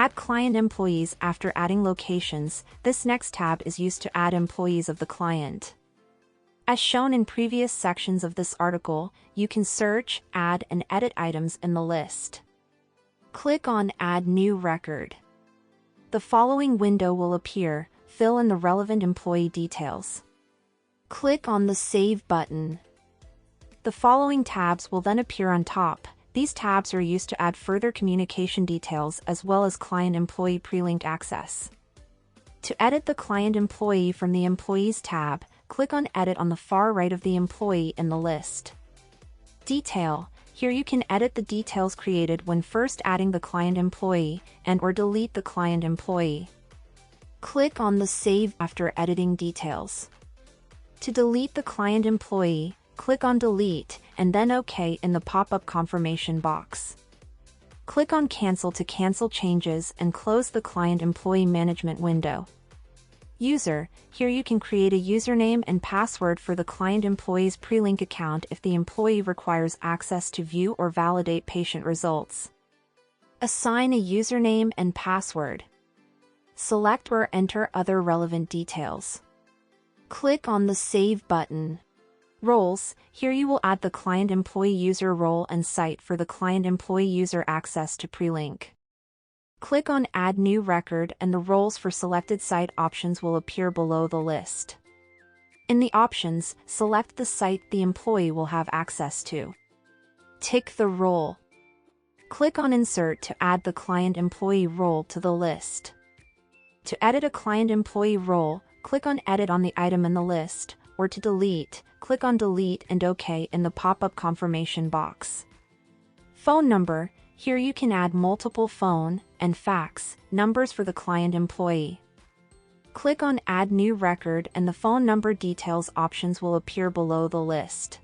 Add client employees. After adding locations, this next tab is used to add employees of the client. As shown in previous sections of this article, you can search, add, and edit items in the list. Click on Add New Record. The following window will appear. Fill in the relevant employee details. Click on the Save button. The following tabs will then appear on top. These tabs are used to add further communication details as well as client-employee pre-linked access. To edit the client employee from the Employees tab, click on Edit on the far right of the employee in the list. Detail. Here you can edit the details created when first adding the client employee and/or delete the client employee. Click on the Save after editing details. To delete the client employee, click on Delete and then OK in the pop-up confirmation box. Click on Cancel to cancel changes and close the Client Employee Management window. User. Here you can create a username and password for the client employee's pre-link account if the employee requires access to view or validate patient results. Assign a username and password. Select or enter other relevant details. Click on the Save button. Roles. Here you will add the client employee user role and site for the client employee user access to pre-link. Click on Add New Record and the roles for selected site options will appear below the list. In the options, select the site the employee will have access to. Tick the role. Click on Insert to add the client employee role to the list. To edit a client employee role, click on Edit on the item in the list, or to delete, click on Delete and OK in the pop-up confirmation box. Phone number. Here you can add multiple phone and fax numbers for the client employee. Click on Add New Record and the phone number details options will appear below the list.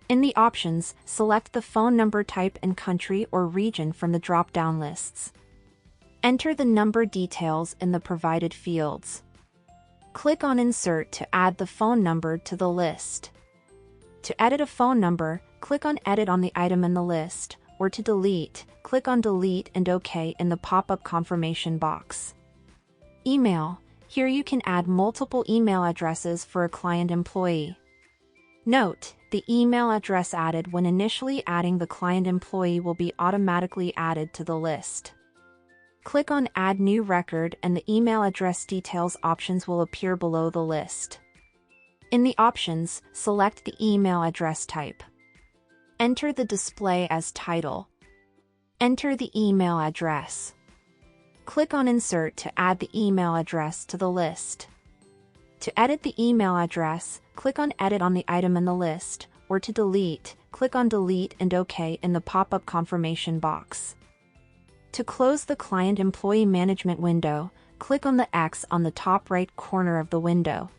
In the options, select the phone number type and country or region from the drop-down lists. Enter the number details in the provided fields. Click on Insert to add the phone number to the list. To edit a phone number, click on Edit on the item in the list, or to delete, click on Delete and OK in the pop-up confirmation box. Email. Here you can add multiple email addresses for a client employee. Note, the email address added when initially adding the client employee will be automatically added to the list. Click on Add New Record and the email address details options will appear below the list. In the options, select the email address type. Enter the display as title. Enter the email address. Click on Insert to add the email address to the list. To edit the email address, click on Edit on the item in the list, or to delete, click on Delete and OK in the pop-up confirmation box. To close the Client Employee Management window, click on the X on the top right corner of the window.